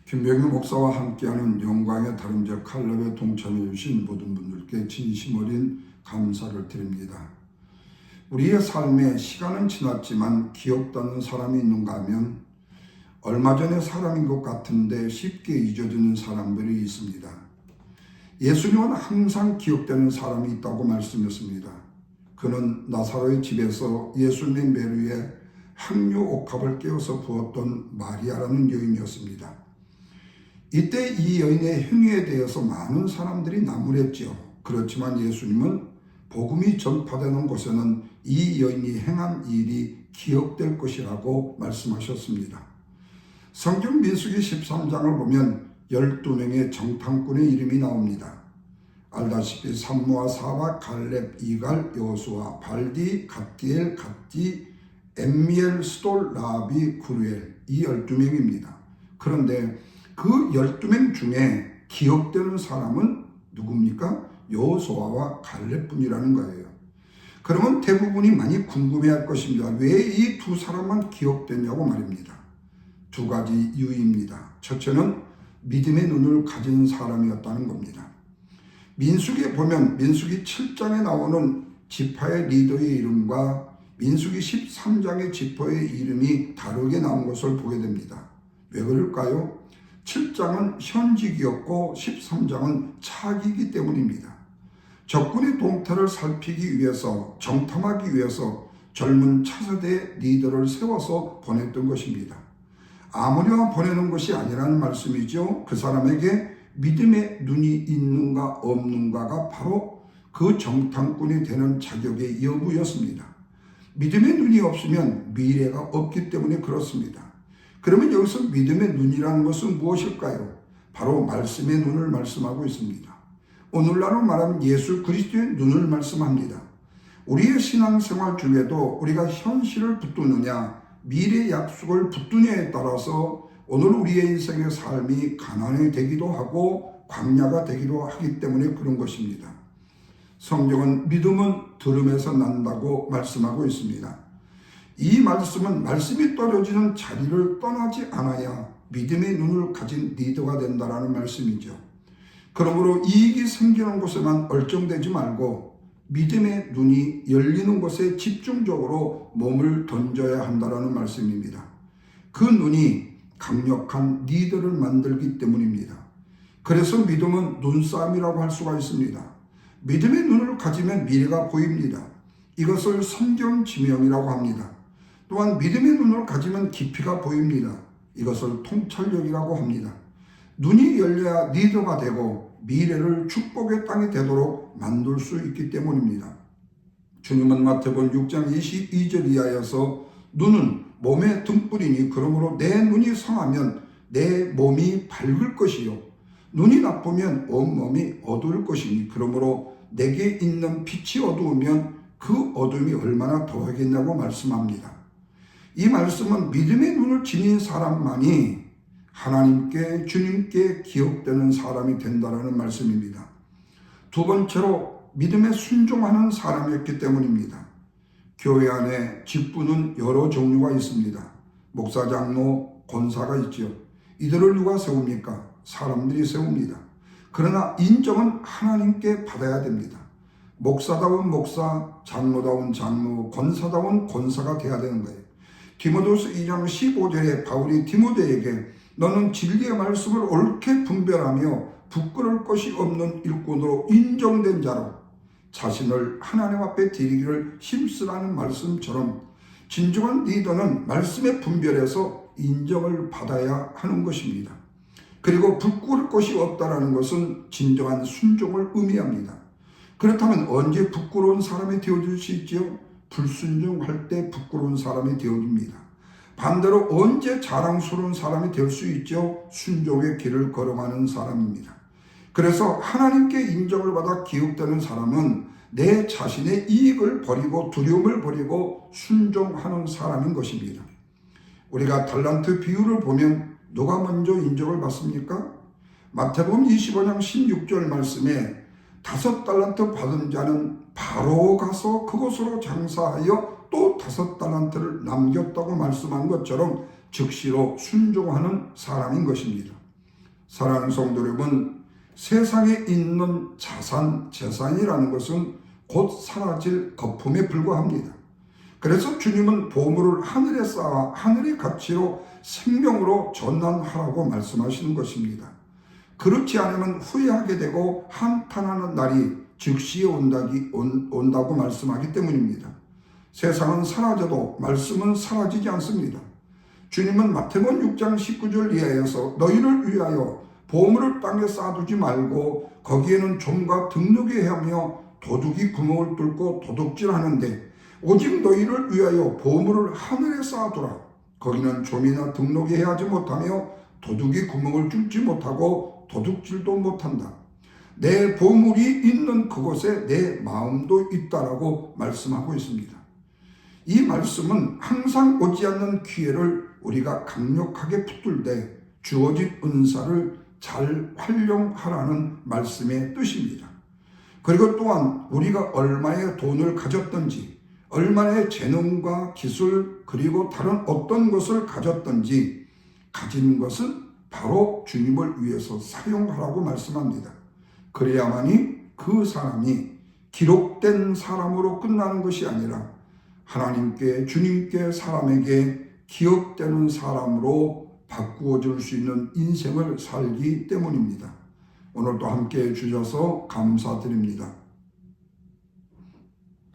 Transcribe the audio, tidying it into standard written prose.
김병희 목사와 함께하는 영광의 다름질 칼럼에 동참해 주신 모든 분들께 진심 어린 감사를 드립니다. 우리의 삶에 시간은 지났지만 기억나는 사람이 있는가 하면 얼마 전의 사람인 것 같은데 쉽게 잊어지는 사람들이 있습니다. 예수님은 항상 기억되는 사람이 있다고 말씀했습니다. 그는 나사로의 집에서 예수님의 메루에 향유 옥합을 깨워서 부었던 마리아라는 여인이었습니다. 이때 이 여인의 행위에 대해서 많은 사람들이 나무랬지요. 그렇지만 예수님은 복음이 전파되는 곳에는 이 여인이 행한 일이 기억될 것이라고 말씀하셨습니다. 성경 민수기 13장을 보면 12명의 정탐꾼의 이름이 나옵니다. 알다시피 삼무와 사박, 갈렙, 이갈, 여호수아, 발디, 갓디엘, 갓디, 엠미엘, 스돌, 라비, 구루엘 이 12명입니다. 그런데 그 12명 중에 기억되는 사람은 누굽니까? 여호수아와 갈렙뿐이라는 거예요. 그러면 대부분이 많이 궁금해할 것입니다. 왜 이 두 사람만 기억됐냐고 말입니다. 두 가지 이유입니다. 첫째는 믿음의 눈을 가진 사람이었다는 겁니다. 민수기에 보면 민수기 7장에 나오는 지파의 리더의 이름과 민수기 13장의 지파의 이름이 다르게 나온 것을 보게 됩니다. 왜 그럴까요? 7장은 현직이었고 13장은 차기이기 때문입니다. 적군의 동태를 살피기 위해서, 정탐하기 위해서 젊은 차세대 리더를 세워서 보냈던 것입니다. 아무나 보내는 것이 아니라는 말씀이죠. 그 사람에게 믿음의 눈이 있는가 없는가가 바로 그 정탐꾼이 되는 자격의 여부였습니다. 믿음의 눈이 없으면 미래가 없기 때문에 그렇습니다. 그러면 여기서 믿음의 눈이라는 것은 무엇일까요? 바로 말씀의 눈을 말씀하고 있습니다. 오늘날로 말하면 예수 그리스도의 눈을 말씀합니다. 우리의 신앙생활 중에도 우리가 현실을 붙드느냐 미래 약속을 붙드느냐에 따라서 오늘 우리의 인생의 삶이 가난이 되기도 하고 광야가 되기도 하기 때문에 그런 것입니다. 성경은 믿음은 들음에서 난다고 말씀하고 있습니다. 이 말씀은 말씀이 떨어지는 자리를 떠나지 않아야 믿음의 눈을 가진 리더가 된다는 말씀이죠. 그러므로 이익이 생기는 곳에만 얼쩡대지 말고 믿음의 눈이 열리는 곳에 집중적으로 몸을 던져야 한다는 말씀입니다. 그 눈이 강력한 리더를 만들기 때문입니다. 그래서 믿음은 눈싸움이라고 할 수가 있습니다. 믿음의 눈을 가지면 미래가 보입니다. 이것을 성경 지명이라고 합니다. 또한 믿음의 눈을 가지면 깊이가 보입니다. 이것을 통찰력이라고 합니다. 눈이 열려야 리더가 되고 미래를 축복의 땅이 되도록 만들 수 있기 때문입니다. 주님은 마태복음 6장 22절 이하여서 눈은 몸의 등불이니 그러므로 내 눈이 성하면 내 몸이 밝을 것이요 눈이 나쁘면 온몸이 어두울 것이니 그러므로 내게 있는 빛이 어두우면 그 어둠이 얼마나 더하겠냐고 말씀합니다. 이 말씀은 믿음의 눈을 지닌 사람만이 하나님께 주님께 기억되는 사람이 된다는 말씀입니다. 두 번째로 믿음에 순종하는 사람이었기 때문입니다. 교회 안에 직분은 여러 종류가 있습니다. 목사, 장로, 권사가 있죠. 이들을 누가 세웁니까? 사람들이 세웁니다. 그러나 인정은 하나님께 받아야 됩니다. 목사다운 목사, 장로다운 장로, 권사다운 권사가 돼야 되는 거예요. 디모데후서 2장 15절에 바울이 디모데에게 너는 진리의 말씀을 옳게 분별하며 부끄러울 것이 없는 일꾼으로 인정된 자로 자신을 하나님 앞에 드리기를 힘쓰라는 말씀처럼 진정한 리더는 말씀의 분별에서 인정을 받아야 하는 것입니다. 그리고 부끄러울 것이 없다는 것은 진정한 순종을 의미합니다. 그렇다면 언제 부끄러운 사람이 되어줄 수 있지요? 불순종할 때 부끄러운 사람이 되어집니다. 반대로 언제 자랑스러운 사람이 될 수 있죠? 순종의 길을 걸어가는 사람입니다. 그래서 하나님께 인정을 받아 기억되는 사람은 내 자신의 이익을 버리고 두려움을 버리고 순종하는 사람인 것입니다. 우리가 달란트 비유를 보면 누가 먼저 인정을 받습니까? 마태복음 25장 16절 말씀에 5달란트 받은 자는 바로 가서 그곳으로 장사하여 또 5달란트를 남겼다고 말씀한 것처럼 즉시로 순종하는 사람인 것입니다. 사랑하는 성도 여러분, 세상에 있는 자산, 재산이라는 것은 곧 사라질 거품에 불과합니다. 그래서 주님은 보물을 하늘에 쌓아 하늘의 가치로 생명으로 전환하라고 말씀하시는 것입니다. 그렇지 않으면 후회하게 되고 한탄하는 날이 즉시 온다고 말씀하기 때문입니다. 세상은 사라져도 말씀은 사라지지 않습니다. 주님은 마태복음 6장 19절 이하에서 너희를 위하여 보물을 땅에 쌓아두지 말고 거기에는 좀과 등록이 하며 도둑이 구멍을 뚫고 도둑질하는데 오직 너희를 위하여 보물을 하늘에 쌓아두라. 거기는 좀이나 등록이 해하지 못하며 도둑이 구멍을 뚫지 못하고 도둑질도 못한다. 내 보물이 있는 그곳에 내 마음도 있다라고 말씀하고 있습니다. 이 말씀은 항상 오지 않는 기회를 우리가 강력하게 붙들되 주어진 은사를 잘 활용하라는 말씀의 뜻입니다. 그리고 또한 우리가 얼마의 돈을 가졌든지 얼마의 재능과 기술 그리고 다른 어떤 것을 가졌든지 가진 것은 바로 주님을 위해서 사용하라고 말씀합니다. 그래야만이 그 사람이 기록된 사람으로 끝나는 것이 아니라 하나님께 주님께 사람에게 기억되는 사람으로 바꾸어 줄 수 있는 인생을 살기 때문입니다. 오늘도 함께 해주셔서 감사드립니다.